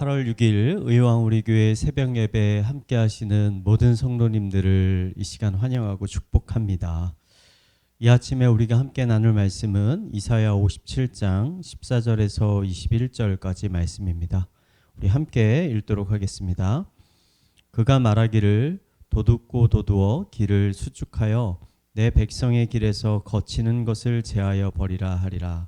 8월 6일 의왕 우리 교회 새벽 예배 함께 하시는 모든 성도님들을 이 시간 환영하고 축복합니다. 이 아침에 우리가 함께 나눌 말씀은 이사야 57장 14절에서 21절까지 말씀입니다. 우리 함께 읽도록 하겠습니다. 그가 말하기를 도둑고 도두어 길을 수축하여 내 백성의 길에서 거치는 것을 제하여 버리라 하리라.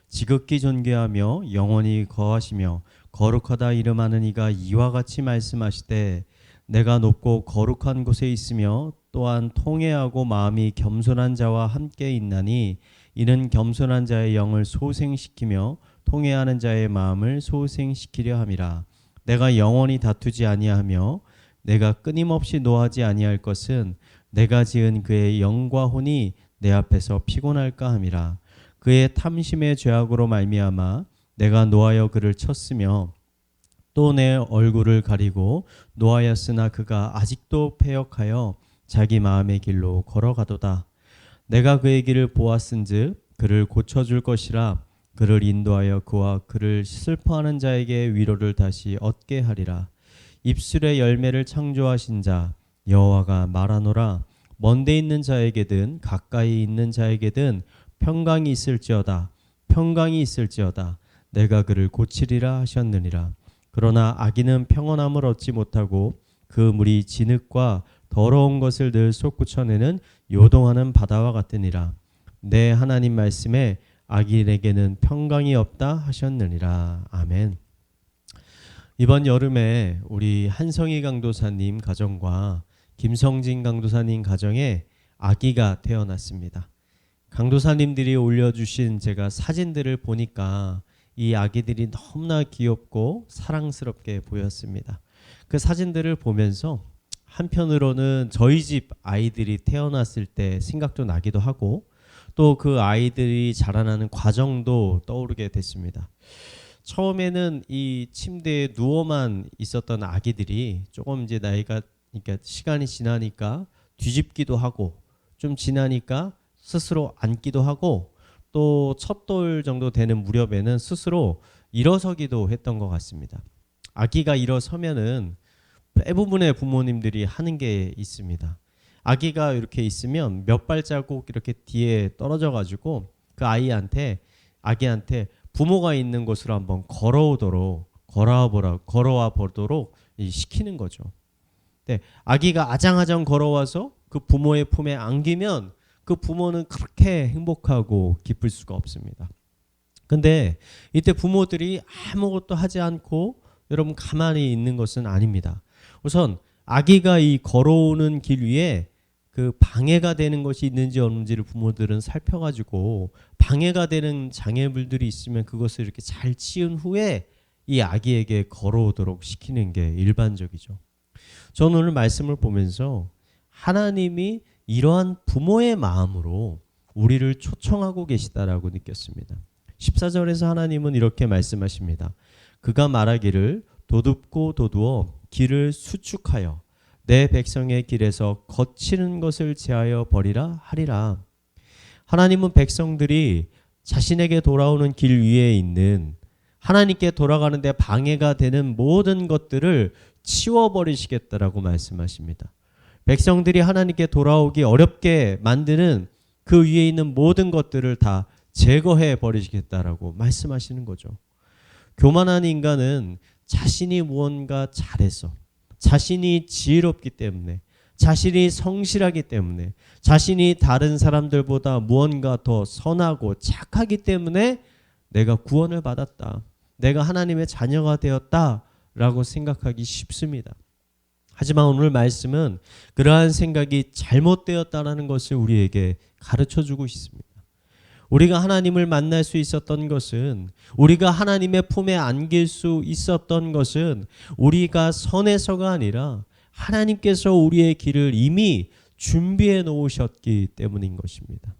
지극히 존귀하며 영원히 거하시며 거룩하다 이름하는 이가 이와 같이 말씀하시되 내가 높고 거룩한 곳에 있으며 또한 통회하고 마음이 겸손한 자와 함께 있나니 이는 겸손한 자의 영을 소생시키며 통회하는 자의 마음을 소생시키려 함이라. 내가 영원히 다투지 아니하며 내가 끊임없이 노하지 아니할 것은 내가 지은 그의 영과 혼이 내 앞에서 피곤할까 함이라. 그의 탐심의 죄악으로 말미암아 내가 노하여 그를 쳤으며 또 내 얼굴을 가리고 노하였으나 그가 아직도 패역하여 자기 마음의 길로 걸어가도다. 내가 그의 길을 보았은즉 그를 고쳐줄 것이라. 그를 인도하여 그와 그를 슬퍼하는 자에게 위로를 다시 얻게 하리라. 입술의 열매를 창조하신 자 여호와가 말하노라. 먼데 있는 자에게든 가까이 있는 자에게든 평강이 있을지어다. 평강이 있을지어다. 내가 그를 고치리라 하셨느니라. 그러나 악인은 평온함을 얻지 못하고 그 물이 진흙과 더러운 것을 늘 솟구쳐내는 요동하는 바다와 같으니라. 내 하나님 말씀에 악인에게는 평강이 없다 하셨느니라. 아멘. 이번 여름에 우리 한성희 강도사님 가정과 김성진 강도사님 가정에 아기가 태어났습니다. 강도사님들이 올려주신 제가 사진들을 보니까 이 아기들이 너무나 귀엽고 사랑스럽게 보였습니다. 그 사진들을 보면서 한편으로는 저희 집 아이들이 태어났을 때 생각도 나기도 하고 또 그 아이들이 자라나는 과정도 떠오르게 됐습니다. 처음에는 이 침대에 누워만 있었던 아기들이 조금 이제 나이가 그러니까 시간이 지나니까 뒤집기도 하고 좀 지나니까 스스로 앉기도 하고 또 첫 돌 정도 되는 무렵에는 스스로 일어서기도 했던 것 같습니다. 아기가 일어서면은 대부분의 부모님들이 하는 게 있습니다. 아기가 이렇게 있으면 몇 발자국 이렇게 뒤에 떨어져 가지고 그 아기한테 부모가 있는 곳으로 한번 걸어와 보도록 시키는 거죠. 네, 아기가 아장아장 걸어와서 그 부모의 품에 안기면 그 부모는 그렇게 행복하고 기쁠 수가 없습니다. 근데 이때 부모들이 아무것도 하지 않고 여러분 가만히 있는 것은 아닙니다. 우선 아기가 이 걸어오는 길 위에 그 방해가 되는 것이 있는지 없는지를 부모들은 살펴가지고 방해가 되는 장애물들이 있으면 그것을 이렇게 잘 치운 후에 이 아기에게 걸어오도록 시키는 게 일반적이죠. 저는 오늘 말씀을 보면서 하나님이 이러한 부모의 마음으로 우리를 초청하고 계시다라고 느꼈습니다. 14절에서 하나님은 이렇게 말씀하십니다. 그가 말하기를 도둑고 도두어 길을 수축하여 내 백성의 길에서 거치는 것을 제하여 버리라 하리라. 하나님은 백성들이 자신에게 돌아오는 길 위에 있는 하나님께 돌아가는데 방해가 되는 모든 것들을 치워버리시겠다라고 말씀하십니다. 백성들이 하나님께 돌아오기 어렵게 만드는 그 위에 있는 모든 것들을 다 제거해 버리시겠다라고 말씀하시는 거죠. 교만한 인간은 자신이 무언가 잘해서 자신이 지혜롭기 때문에 자신이 성실하기 때문에 자신이 다른 사람들보다 무언가 더 선하고 착하기 때문에 내가 구원을 받았다. 내가 하나님의 자녀가 되었다라고 생각하기 쉽습니다. 하지만 오늘 말씀은 그러한 생각이 잘못되었다는 것을 우리에게 가르쳐주고 있습니다. 우리가 하나님을 만날 수 있었던 것은 우리가 하나님의 품에 안길 수 있었던 것은 우리가 선해서가 아니라 하나님께서 우리의 길을 이미 준비해 놓으셨기 때문인 것입니다.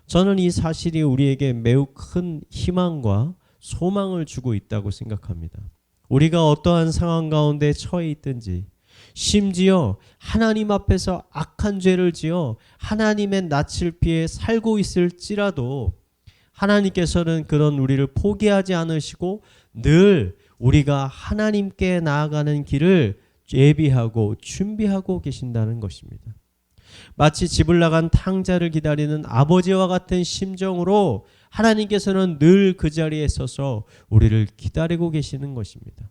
저는 이 사실이 우리에게 매우 큰 희망과 소망을 주고 있다고 생각합니다. 우리가 어떠한 상황 가운데 처해 있든지 심지어 하나님 앞에서 악한 죄를 지어 하나님의 낯을 피해 살고 있을지라도 하나님께서는 그런 우리를 포기하지 않으시고 늘 우리가 하나님께 나아가는 길을 예비하고 준비하고 계신다는 것입니다. 마치 집을 나간 탕자를 기다리는 아버지와 같은 심정으로 하나님께서는 늘 그 자리에 서서 우리를 기다리고 계시는 것입니다.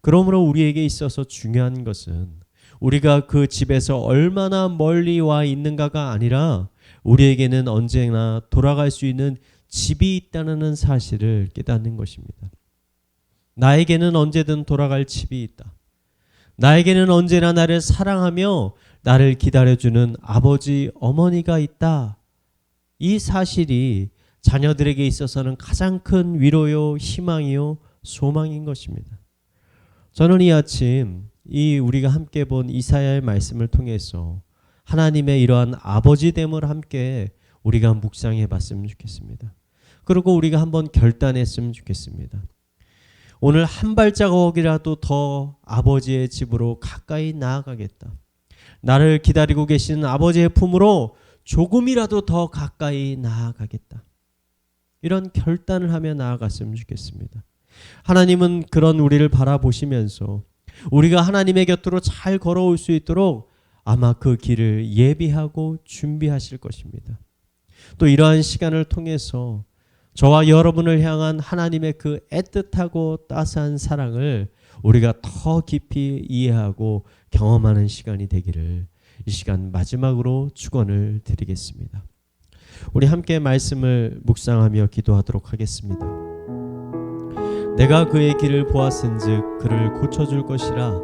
그러므로 우리에게 있어서 중요한 것은 우리가 그 집에서 얼마나 멀리 와 있는가가 아니라 우리에게는 언제나 돌아갈 수 있는 집이 있다는 사실을 깨닫는 것입니다. 나에게는 언제든 돌아갈 집이 있다. 나에게는 언제나 나를 사랑하며 나를 기다려주는 아버지, 어머니가 있다. 이 사실이 자녀들에게 있어서는 가장 큰 위로요, 희망이요, 소망인 것입니다. 저는 이 아침 우리가 함께 본 이사야의 말씀을 통해서 하나님의 이러한 아버지됨을 함께 우리가 묵상해 봤으면 좋겠습니다. 그리고 우리가 한번 결단했으면 좋겠습니다. 오늘 한 발자국이라도 더 아버지의 집으로 가까이 나아가겠다. 나를 기다리고 계시는 아버지의 품으로 조금이라도 더 가까이 나아가겠다. 이런 결단을 하며 나아갔으면 좋겠습니다. 하나님은 그런 우리를 바라보시면서 우리가 하나님의 곁으로 잘 걸어올 수 있도록 아마 그 길을 예비하고 준비하실 것입니다. 또 이러한 시간을 통해서 저와 여러분을 향한 하나님의 그 애틋하고 따스한 사랑을 우리가 더 깊이 이해하고 경험하는 시간이 되기를 이 시간 마지막으로 축원을 드리겠습니다. 우리 함께 말씀을 묵상하며 기도하도록 하겠습니다. 내가 그의 길을 보았은즉 그를 고쳐줄 것이라.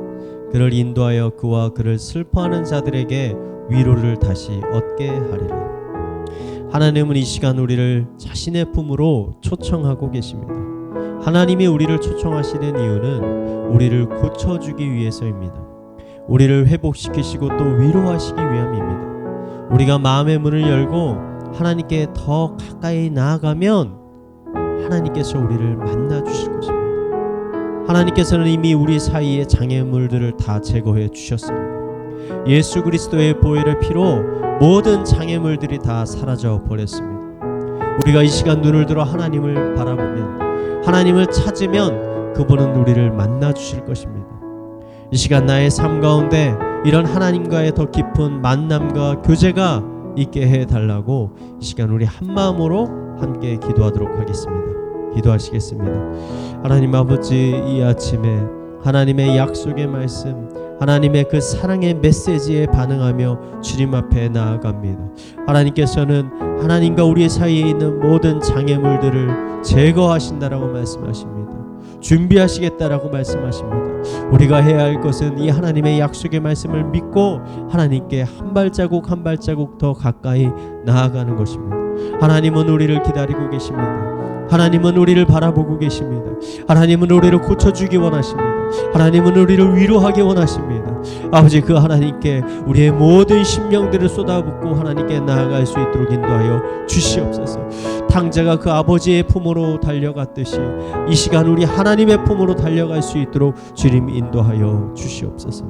그를 인도하여 그와 그를 슬퍼하는 자들에게 위로를 다시 얻게 하리라. 하나님은 이 시간 우리를 자신의 품으로 초청하고 계십니다. 하나님이 우리를 초청하시는 이유는 우리를 고쳐주기 위해서입니다. 우리를 회복시키시고 또 위로하시기 위함입니다. 우리가 마음의 문을 열고 하나님께 더 가까이 나아가면 하나님께서 우리를 만나 주실 것입니다. 하나님께서는 이미 우리 사이의 장애물들을 다 제거해 주셨습니다. 예수 그리스도의 보혈의 피로 모든 장애물들이 다 사라져 버렸습니다. 우리가 이 시간 눈을 들어 하나님을 바라보면, 하나님을 찾으면 그분은 우리를 만나 주실 것입니다. 이 시간 나의 삶 가운데 이런 하나님과의 더 깊은 만남과 교제가 있게 해달라고 이 시간 우리 한 마음으로 함께 기도하도록 하겠습니다. 기도하시겠습니다. 하나님 아버지, 이 아침에 하나님의 약속의 말씀, 하나님의 그 사랑의 메시지에 반응하며 주님 앞에 나아갑니다. 하나님께서는 하나님과 우리 사이에 있는 모든 장애물들을 제거하신다라고 말씀하십니다. 준비하시겠다라고 말씀하십니다. 우리가 해야 할 것은 이 하나님의 약속의 말씀을 믿고 하나님께 한 발자국 한 발자국 더 가까이 나아가는 것입니다. 하나님은 우리를 기다리고 계십니다. 하나님은 우리를 바라보고 계십니다. 하나님은 우리를 고쳐주기 원하십니다. 하나님은 우리를 위로하기 원하십니다. 아버지, 그 하나님께 우리의 모든 심령들을 쏟아붓고 하나님께 나아갈 수 있도록 인도하여 주시옵소서. 탕자가 그 아버지의 품으로 달려갔듯이 이 시간 우리 하나님의 품으로 달려갈 수 있도록 주님 인도하여 주시옵소서.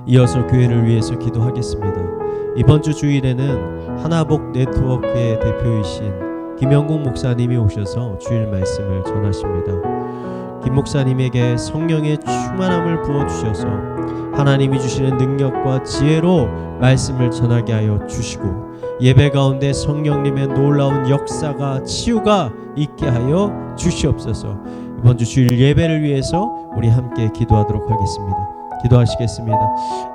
이어서 교회를 위해서 기도하겠습니다. 이번 주 주일에는 하나복 네트워크의 대표이신 김영국 목사님이 오셔서 주일 말씀을 전하십니다. 김 목사님에게 성령의 충만함을 부어주셔서 하나님이 주시는 능력과 지혜로 말씀을 전하게 하여 주시고 예배 가운데 성령님의 놀라운 역사가 치유가 있게 하여 주시옵소서. 이번 주 주일 예배를 위해서 우리 함께 기도하도록 하겠습니다. 기도하시겠습니다.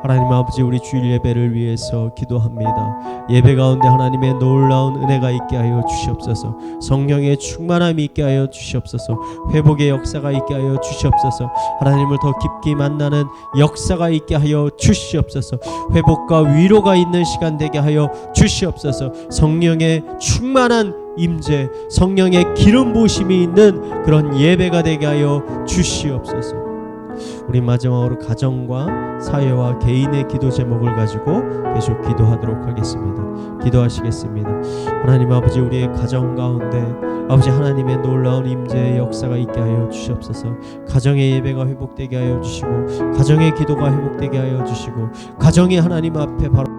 하나님 아버지, 우리 주일 예배를 위해서 기도합니다. 예배 가운데 하나님의 놀라운 은혜가 있게 하여 주시옵소서. 성령의 충만함이 있게 하여 주시옵소서. 회복의 역사가 있게 하여 주시옵소서. 하나님을 더 깊이 만나는 역사가 있게 하여 주시옵소서. 회복과 위로가 있는 시간 되게 하여 주시옵소서. 성령의 충만한 임재, 성령의 기름 부으심이 있는 그런 예배가 되게 하여 주시옵소서. 우리 마지막으로 가정과 사회와 개인의 기도 제목을 가지고 계속 기도하도록 하겠습니다. 기도하시겠습니다. 하나님 아버지, 우리의 가정 가운데 아버지 하나님의 놀라운 임재의 역사가 있게 하여 주시옵소서. 가정의 예배가 회복되게 하여 주시고 가정의 기도가 회복되게 하여 주시고 가정이 하나님 앞에 바로